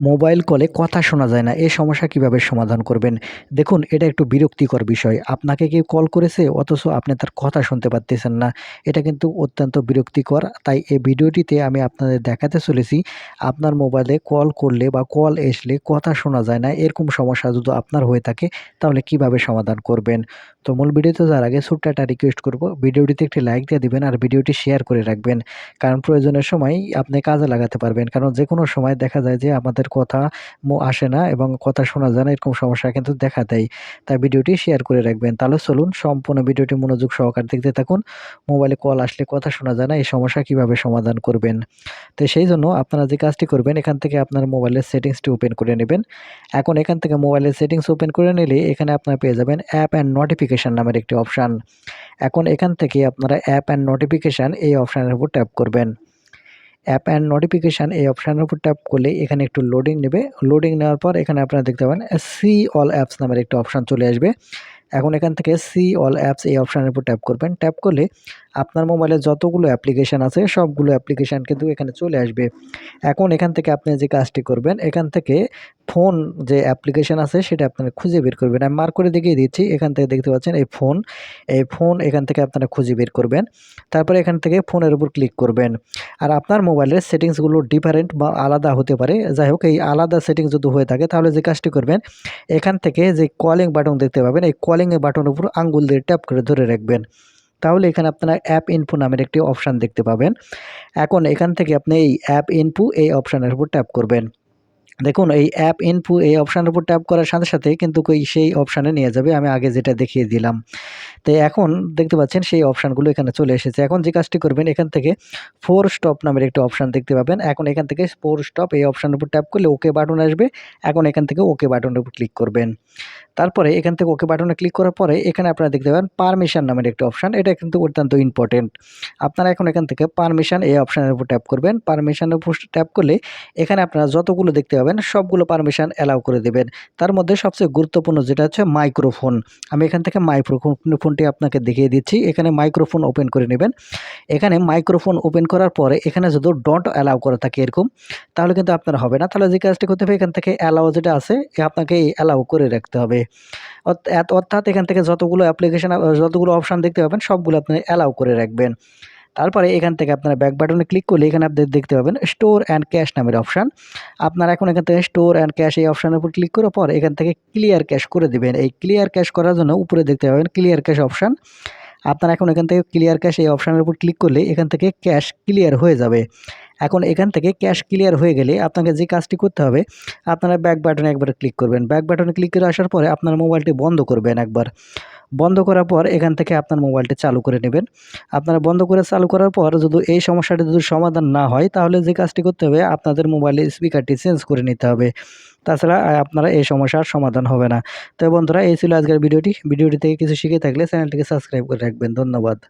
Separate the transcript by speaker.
Speaker 1: Mobile কলে কথা শোনা যায় না। এই সমস্যা কিভাবে সমাধান করবেন? দেখুন, এটা একটু বিরক্তিকর বিষয়। আপনাকে কেউ কল করেছে অথচ আপনি তার কথা শুনতে পারতেছেন না। এটা কিন্তু অত্যন্ত বিরক্তিকর। তাই এই ভিডিওটিতে আমি আপনাদের দেখাতে চলেছি, আপনার মোবাইলে কল করলে বা কল আসলে কথা শোনা যায় না, এরকম সমস্যা যদি আপনার হয়ে থাকে তাহলে কিভাবে সমাধান করবেন? তো মূল ভিডিওতে যাওয়ার আগে ছোট্ট একটা রিকোয়েস্ট করব, ভিডিওটিতে একটি লাইক দিয়ে দিবেন আর ভিডিওটি শেয়ার করে রাখবেন। কারণ প্রয়োজনের সময় আপনি কাজে লাগাতে পারবেন। কারণ যেকোনো সময় দেখা যায় যে আমাদের কথা আসে না এবং কথা শোনা যায় না, এরকম সমস্যা কিন্তু দেখা দেয়। তাই ভিডিওটি শেয়ার করে রাখবেন। তাহলে চলুন সম্পূর্ণ ভিডিওটি মনোযোগ সহকারে দেখতে থাকুন। মোবাইলে কল আসলে কথা শোনা যায় না, এই সমস্যা কিভাবে সমাধান করবেন। তো সেইজন্য আপনারা যে কাজটি করবেন, এখান থেকে আপনার মোবাইলের সেটিংসটি ওপেন করে নেবেন। এখন এখান থেকে মোবাইলের সেটিংস ওপেন করে নিলে এখানে আপনারা পেয়ে যাবেন অ্যাপ অ্যান্ড নোটিফিকেশন নামের একটি অপশন। এখন এখান থেকে আপনারা অ্যাপ অ্যান্ড নোটিফিকেশন এই অপশনের উপর ট্যাপ করবেন। অ্যাপ অ্যান্ড নোটিফিকেশন এই অপশনের উপর ট্যাপ করলে এখানে একটু লোডিং নেবে। লোডিং নেওয়ার পর এখানে আপনারা দেখতে পাবেন সি অল অ্যাপস নামের একটা অপশন চলে আসবে। এখন এখান থেকে সি অল অ্যাপস এই অপশনের উপর ট্যাপ করবেন। ট্যাপ করলে আপনার মোবাইলে যতগুলো অ্যাপ্লিকেশন আছে সবগুলো অ্যাপ্লিকেশন কিন্তু এখানে চলে আসবে। এখন এখান থেকে আপনি যে কাজটি করবেন, এখান থেকে ফোন যে অ্যাপ্লিকেশন আছে সেটা আপনারা খুঁজে বের করবেন। আমি মার্ক করে দেখিয়ে দিচ্ছি। এখান থেকে দেখতে পাচ্ছেন এই ফোন এখান থেকে আপনারা খুঁজে বের করবেন। তারপরে এখান থেকে ফোনের উপর ক্লিক করবেন। আর আপনার মোবাইলের সেটিংসগুলো ডিফারেন্ট বা আলাদা হতে পারে। যাই হোক, এই আলাদা সেটিংস যদি হয়ে থাকে তাহলে যে কাজটি করবেন, এখান থেকে যে কলিং বাটন দেখতে পাবেন, এই কলিং এর বাটনের উপর আঙ্গুল দিয়ে ট্যাপ করে ধরে রাখবেন। তাহলে এখানে আপনারা অ্যাপ ইনফো নামের একটি অপশন দেখতে পাবেন। এখন এখান থেকে আপনি এই অ্যাপ ইনফো এই অপশনের উপর ট্যাপ করবেন। দেখুন, এই অ্যাপ ইনফো এই অপশনের উপর ট্যাপ করার সাথে সাথে কিন্তু সেই অপশনে নিয়ে যাবে আমি আগে যেটা দেখিয়ে দিলাম। তো এখন দেখতে পাচ্ছেন সেই অপশানগুলো এখানে চলে এসেছে। এখন যে কাজটি করবেন, এখান থেকে 4 স্টপ নামের একটা অপশান দেখতে পাবেন। এখন এখান থেকে 4 স্টপ এই অপশানের উপর ট্যাপ করলে ওকে বাটন আসবে। এখন এখান থেকে ওকে বাটনের উপর ক্লিক করবেন। তারপরে এখান থেকে ওকে বাটনে ক্লিক করার পরে এখানে আপনারা দেখতে পাবেন পারমিশন নামের একটা অপশান। এটা কিন্তু অত্যন্ত ইম্পোর্টেন্ট। আপনারা এখন এখান থেকে পারমিশন এই অপশানের উপর ট্যাপ করবেন। পারমিশনের উপর ট্যাপ করলে এখানে আপনারা যতগুলো দেখতে পাবেন সবগুলো পারমিশন অ্যালাউ করে দেবেন। তার মধ্যে সবচেয়ে গুরুত্বপূর্ণ যেটা হচ্ছে মাইক্রোফোন। আমি এখান থেকে মাইক্রোফোনটি আপনাকে দেখিয়ে দিচ্ছি। এখানে মাইক্রোফোন ওপেন করে নেবেন। এখানে মাইক্রোফোন ওপেন করার পরে এখানে যদি ডোন্ট অ্যালাউ করা থাকে এরকম, তাহলে কিন্তু আপনার হবে না। তাহলে যে কাজটি করতে হবে, এখান থেকে অ্যালাউ যেটা আছে আপনাকে অ্যালাউ করে রাখতে হবে। অর্থাৎ এখান থেকে যতগুলো অ্যাপ্লিকেশন যতগুলো অপশন দেখতে পাবেন সবগুলো আপনি অ্যালাউ করে রাখবেন। তারপরে এখান থেকে আপনারা ব্যাক বাটনে ক্লিক করলে এখানে আপনি দেখতে পাবেন স্টোর অ্যান্ড ক্যাশ নামের অপশন। আপনারা এখন এখান থেকে স্টোর অ্যান্ড ক্যাশ এই অপশনের উপর ক্লিক করার পর এখান থেকে ক্লিয়ার ক্যাশ করে দিবেন। এই ক্লিয়ার ক্যাশ করার জন্য উপরে দেখতে পাবেন ক্লিয়ার ক্যাশ অপশন। আপনারা এখন এখান থেকে ক্লিয়ার ক্যাশ এই অপশনের উপর ক্লিক করলে এখান থেকে ক্যাশ ক্লিয়ার হয়ে যাবে। এখন এখান থেকে ক্যাশ ক্লিয়ার হয়ে গেলে আপনাকে যে কাজটি করতে হবে, আপনারা ব্যাক বাটনে একবার ক্লিক করবেন। ব্যাক বাটনে ক্লিক করে আসার পরে আপনার মোবাইলটি বন্ধ করবেন একবার। বন্ধ করার পর এখান থেকে আপনার মোবাইলটি চালু করে নেবেন। আপনারা বন্ধ করে চালু করার পর যদি এই সমস্যাটি যদি সমাধান না হয়, তাহলে যে কাজটি করতে হবে আপনাদের মোবাইলের স্পিকারটি চেঞ্জ করে নিতে হবে। তাছাড়া আপনারা এই সমস্যার সমাধান হবে না। তো বন্ধুরা, এই ছিল আজকের ভিডিওটি। ভিডিওটি থেকে কিছু শিখে থাকলে চ্যানেলটিকে সাবস্ক্রাইব করে রাখবেন। ধন্যবাদ।